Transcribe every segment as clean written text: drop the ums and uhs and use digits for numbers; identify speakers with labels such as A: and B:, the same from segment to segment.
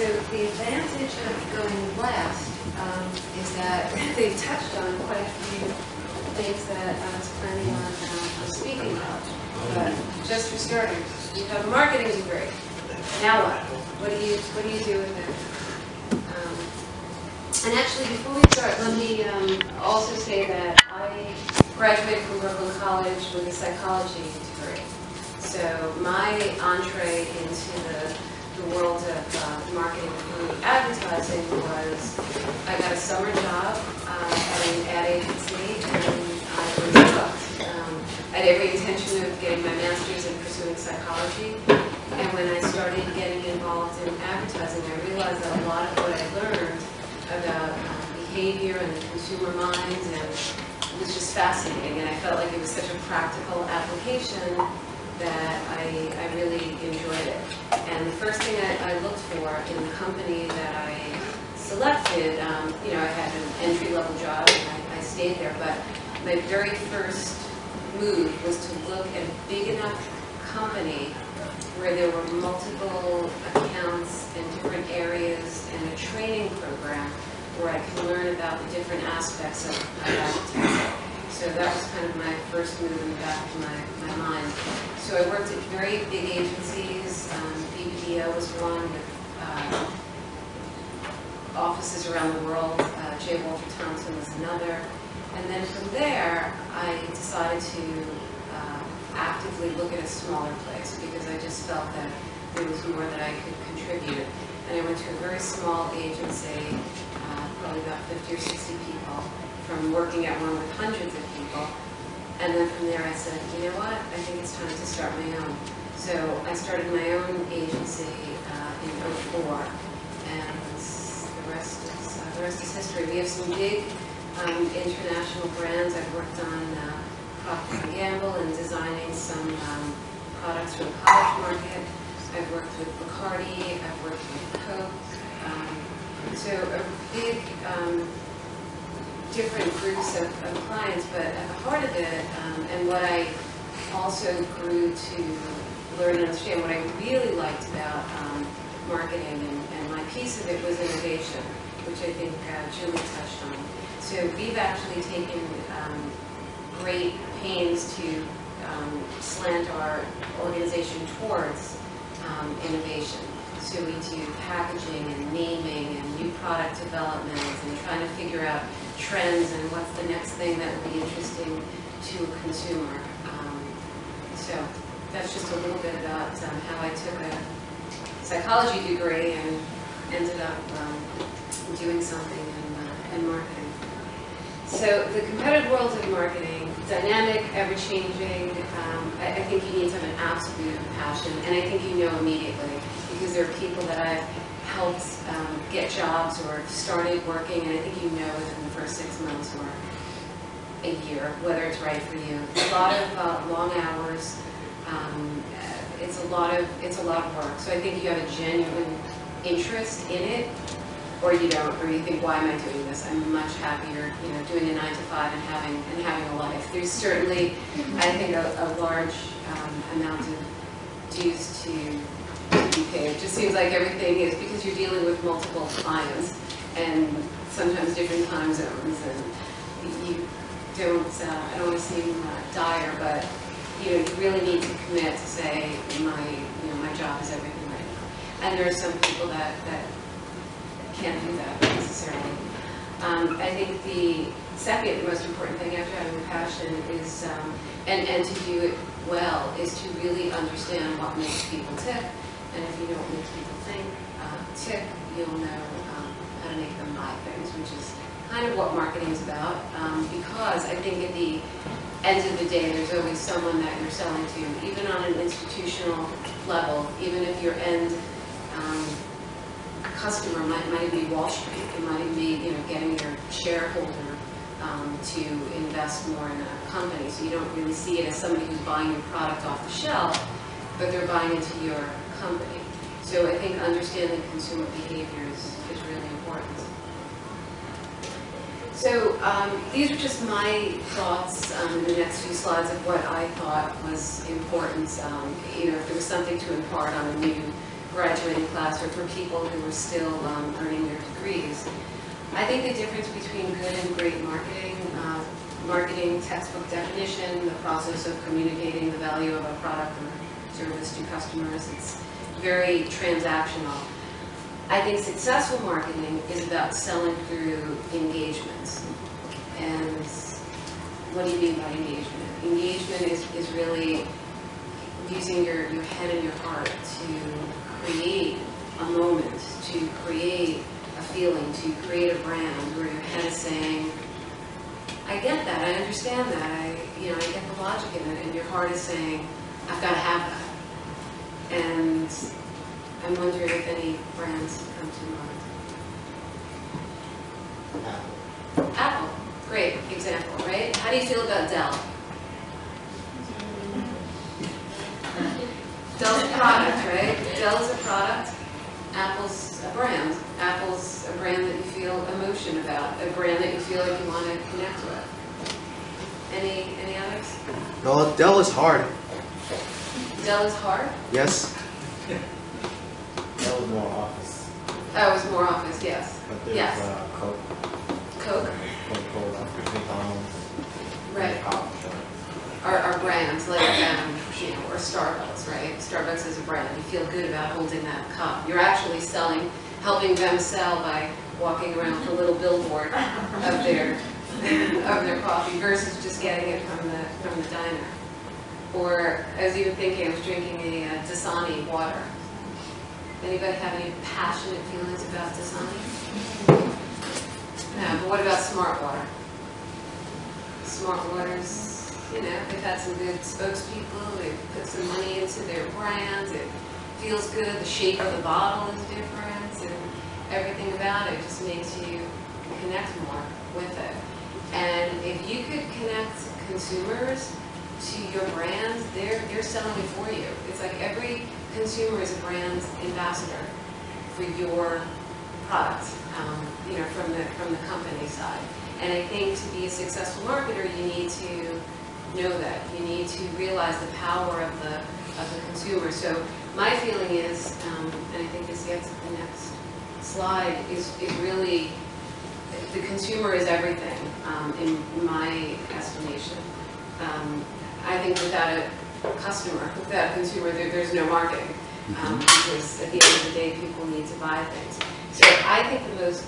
A: So the advantage of going last is that they touched on quite a few things that I was planning on speaking about. But just for starters, you have a marketing degree. Now what? What do you do with it? And actually, before we start, let me also say that I graduated from Brooklyn College with a psychology degree. So my entree into the world of marketing and advertising was, I got a summer job at an ad agency, and I was hooked. I had every intention of getting my master's and pursuing psychology. And when I started getting involved in advertising, I realized that a lot of what I learned about behavior and the consumer mind and it was just fascinating. And I felt like it was such a practical application that I really enjoyed it. And the first thing I looked for in the company that I selected, you know, I had an entry-level job and I stayed there, but my very first move was to look at a big enough company where there were multiple accounts in different areas and a training program where I could learn about the different aspects of advertising. So that was kind of my first move in the back of my mind. So I worked at very big agencies. BBDO was one with offices around the world. J. Walter Thompson was another. And then from there, I decided to actively look at a smaller place because I just felt that there was more that I could contribute. And I went to a very small agency, probably about 50 or 60 people, from working at one with hundreds of people. And then from there I said, you know what, I think it's time to start my own. So I started my own agency in '04, and the rest is history. We have some big international brands. I've worked on Procter & Gamble and designing some products for the college market. I've worked with Bacardi, I've worked with Coke. So a big different groups of clients, but at the heart of it, and what I also grew to learn and understand, what I really liked about marketing and my piece of it was innovation, which I think Julie touched on. So we've actually taken great pains to slant our organization towards innovation. So we do packaging and naming and new product development and trying to figure out trends and what's the next thing that will be interesting to a consumer. So that's just a little bit about how I took a psychology degree and ended up doing something in marketing. So the competitive world of marketing, dynamic, ever-changing. I think you need to have an absolute passion, and I think you know immediately, because there are people that I've helped get jobs or started working, and I think you know within the first 6 months or a year whether it's right for you. A lot of long hours. It's a lot of work. So I think you have a genuine interest in it, or you don't, or you think, why am I doing this? I'm much happier, you know, doing a 9 to 5 and having a life. There's certainly, I think, a large amount of dues to be paid. It just seems like everything is because you're dealing with multiple clients and sometimes different time zones, and you don't. I don't want to seem dire, but you know, you really need to commit to say my job is everything right now. And there are some people that can't do that necessarily. I think the second most important thing after having a passion is, and to do it well, is to really understand what makes people tick. And if you know what makes people tick, you'll know how to make them buy things, which is kind of what marketing is about. Because I think at the end of the day, there's always someone that you're selling to, even on an institutional level, even if your end customer might be Wall Street. It might be, you know, getting your shareholder to invest more in a company. So you don't really see it as somebody who's buying your product off the shelf, but they're buying into your company. So I think understanding consumer behavior is really important. So these are just my thoughts in the next few slides of what I thought was important. You know, if there was something to impart on a new graduating class or for people who are still earning their degrees. I think the difference between good and great marketing, marketing textbook definition, the process of communicating the value of a product or service to customers, it's very transactional. I think successful marketing is about selling through engagements. And what do you mean by engagement? Engagement is really using your head and your heart to create a moment, to create a feeling, to create a brand where your head is saying, I get that, I understand that, I get the logic in it, and your heart is saying, I've got to have that. And I'm wondering if any brands come to mind. Apple, great example, right? How do you feel about Dell? Dell's a product, right? Dell's a product. Apple's a brand. Apple's a brand that you feel emotion about, a brand that you feel like you want to connect with. Any others?
B: No, Dell is hard.
A: Dell is hard?
B: Yes.
C: That was more office.
A: Oh, it was more office, yes.
C: But there's
A: Yes.
C: Coke.
A: Coke?
C: Coca-Cola, McDonald's.
A: Right. Are brands like, or Starbucks, right? Starbucks is a brand. You feel good about holding that cup. You're actually helping them sell by walking around with a little billboard of their coffee versus just getting it from the diner. Or I was even thinking, I was drinking a Dasani water. Anybody have any passionate feelings about Dasani? No, but what about Smart Water? Smart Water's, they've had some good spokespeople, they've put some money into their brand, it feels good, the shape of the bottle is different, and everything about it just makes you connect more with it. And if you could connect consumers to your brand, they're selling it for you. It's like every consumer is a brand ambassador for your product, from the company side. And I think to be a successful marketer, you need to know that. You need to realize the power of the consumer. So my feeling is, and I think this gets to the next slide, is really the consumer is everything in my estimation. I think without a customer, without a consumer, there's no marketing because at the end of the day, people need to buy things. So I think the most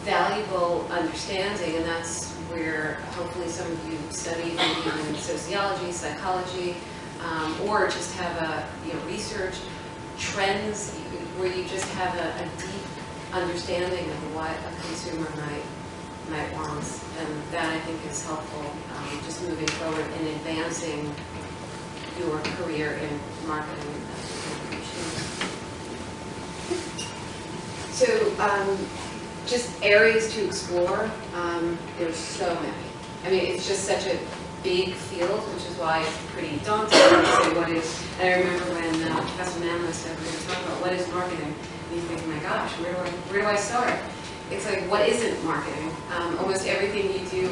A: valuable understanding, and that's where hopefully some of you study maybe in sociology, psychology, or just have a research trends where you just have a deep understanding of what a consumer might want, and that I think is helpful just moving forward in advancing your career in marketing and communication. So just areas to explore, there's so many. I mean, it's just such a big field, which is why it's pretty daunting to say what is. And I remember when Professor Manlow said we were going to talk about what is marketing, and you think, my gosh, where do I start? It's like, what isn't marketing? Almost everything you do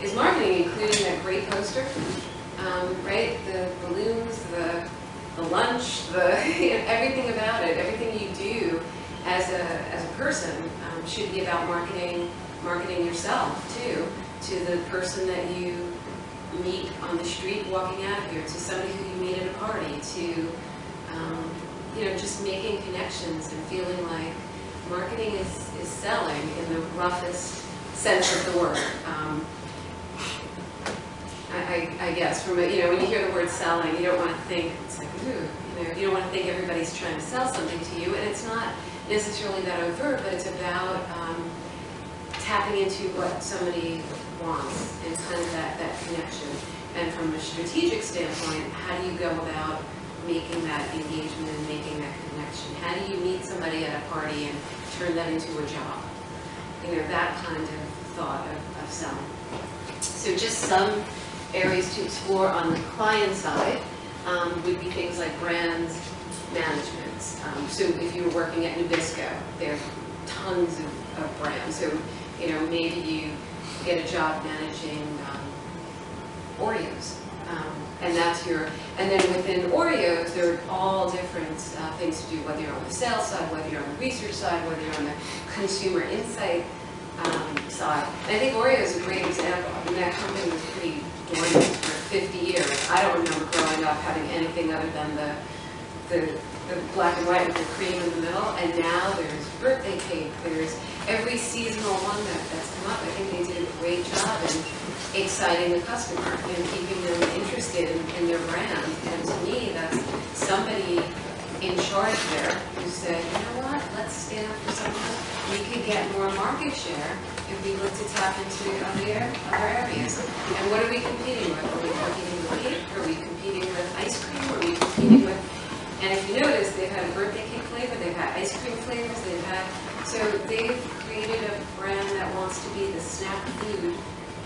A: is marketing, including that great poster, right? The balloons, the lunch, everything about it, everything you do as a person should be about marketing yourself too, to the person that you meet on the street walking out of here, to somebody who you meet at a party, to just making connections and feeling like marketing is selling in the roughest sense of the word. I guess from when you hear the word selling, you don't want to think it's like ooh, you don't want to think everybody's trying to sell something to you, and it's not necessarily that overt, but it's about tapping into what somebody wants and kind of that connection. And from a strategic standpoint, how do you go about making that engagement and making that connection? How do you meet somebody at a party and turn that into a job? That kind of thought of selling. So just some areas to explore on the client side would be things like brand management. So if you were working at Nabisco, there are tons of brands. So maybe you get a job managing Oreos, And that's your, and then within Oreos, there are all different things to do, whether you're on the sales side, whether you're on the research side, whether you're on the consumer insight side. And I think Oreo is a great example. I mean, that company was pretty dormant for 50 years. I don't remember growing up having anything other than the black and white with the cream in the middle, and now there's birthday cake, there's every seasonal one that's come up. I think they did a great job in exciting the customer and keeping them interested in their brand. And to me, that's somebody in charge there who said, you know what, let's stand up for something. We could get more market share if we look to tap into other areas. And what are we competing with? Are we competing with cake? Are we competing with ice cream? Are we competing with... And if you notice, they've had a birthday cake flavor, they've had ice cream flavors, so they've created a brand that wants to be the snack food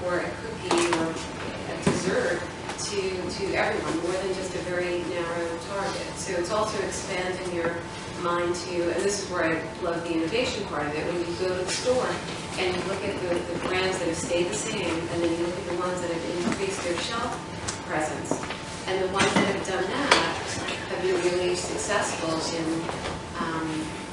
A: or a cookie or a dessert to everyone, more than just a very narrow target. So it's also expanding your mind to, and this is where I love the innovation part of it, when you go to the store and you look at the brands that have stayed the same, and then you look at the ones that have increased their shelf presence, and the ones that have done that have been really successful in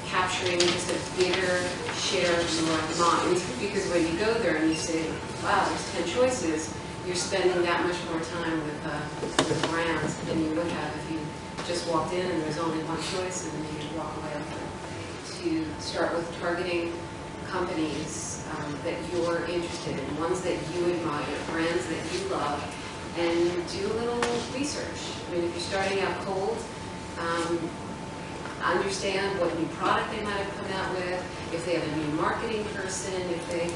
A: capturing just a bigger share of your mind. Because when you go there and you say, wow, there's 10 choices, you're spending that much more time with brands than you would have if you just walked in and there's only one choice and then you walk away with it. To start with targeting companies that you're interested in, ones that you admire, brands that you love, and do a little research. I mean, if you're starting out cold, understand what new product they might have come out with, if they have a new marketing person, if they,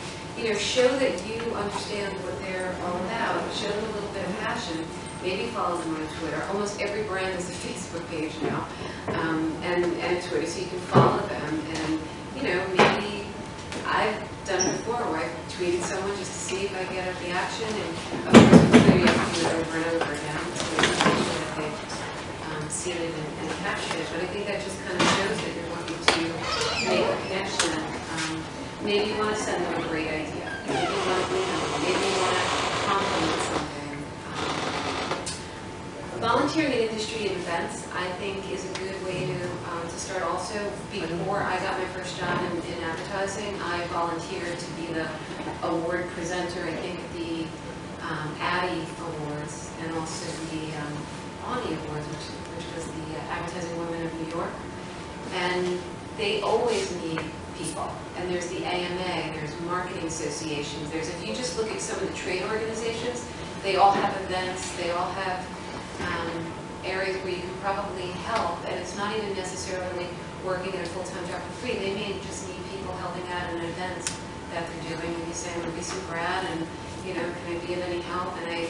A: show that you understand what they're all about, show them a little bit of passion, maybe follow them on Twitter. Almost every brand has a Facebook page now, and Twitter, so you can follow them, and, maybe I've done it before where I've tweeted someone just to see if I get a reaction, and of course, you have to do it over and over again, so make sure that they've seen it and captured it. But I think that just kind of shows that you're looking to make a connection. Maybe you want to send them a great idea. Maybe you want to compliment something. Volunteering in industry and events, I think, is a good way to start also. Before I got my first job in advertising, I volunteered to be the award presenter, I think, at the Addy Awards, and also the Awney Awards, which was the Advertising Women of New York. And they always need people. And there's the AMA, there's marketing associations, if you just look at some of the trade organizations, they all have events, they all have areas where you can probably help, and it's not even necessarily working at a full-time job for free. They may just need people helping out in events that they're doing, and you say, I'm a recent grad, and can I be of any help? And I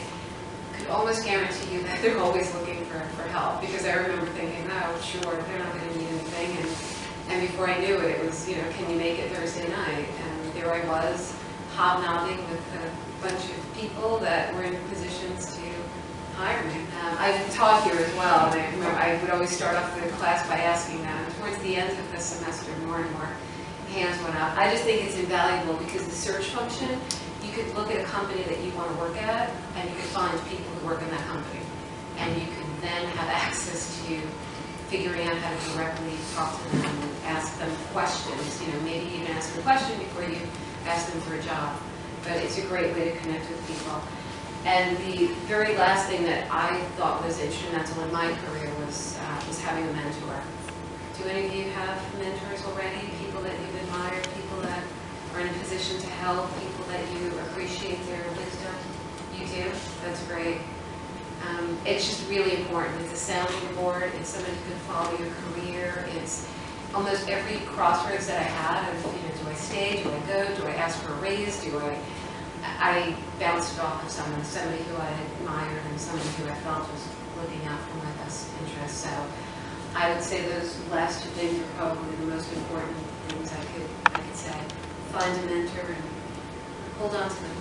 A: could almost guarantee you that they're always looking for help, because I remember thinking, oh, sure, they're not going to need anything, and before I knew it, it was, can you make it Thursday night? And there I was, hobnobbing with a bunch of people that were in positions to hire me. I've taught here as well, and I remember I would always start off the class by asking them. And towards the end of the semester, more and more hands went up. I just think it's invaluable because the search function, you could look at a company that you want to work at, and you could find people who work in that company. And you could then have access to figuring out how to directly talk to them and ask them questions. Maybe even ask them a question before you ask them for a job. But it's a great way to connect with people. And the very last thing that I thought was instrumental in my career was having a mentor. Do any of you have mentors already? People that you admire, people that are in a position to help, people that you appreciate their wisdom? You do? That's great. It's just really important. It's a sounding board. It's somebody who can follow your career. It's almost every crossroads that I had of, do I stay? Do I go? Do I ask for a raise? I bounced it off of somebody who I admired and somebody who I felt was looking out for my best interests. So I would say those last two things are probably the most important things I could say. Find a mentor and hold on to them.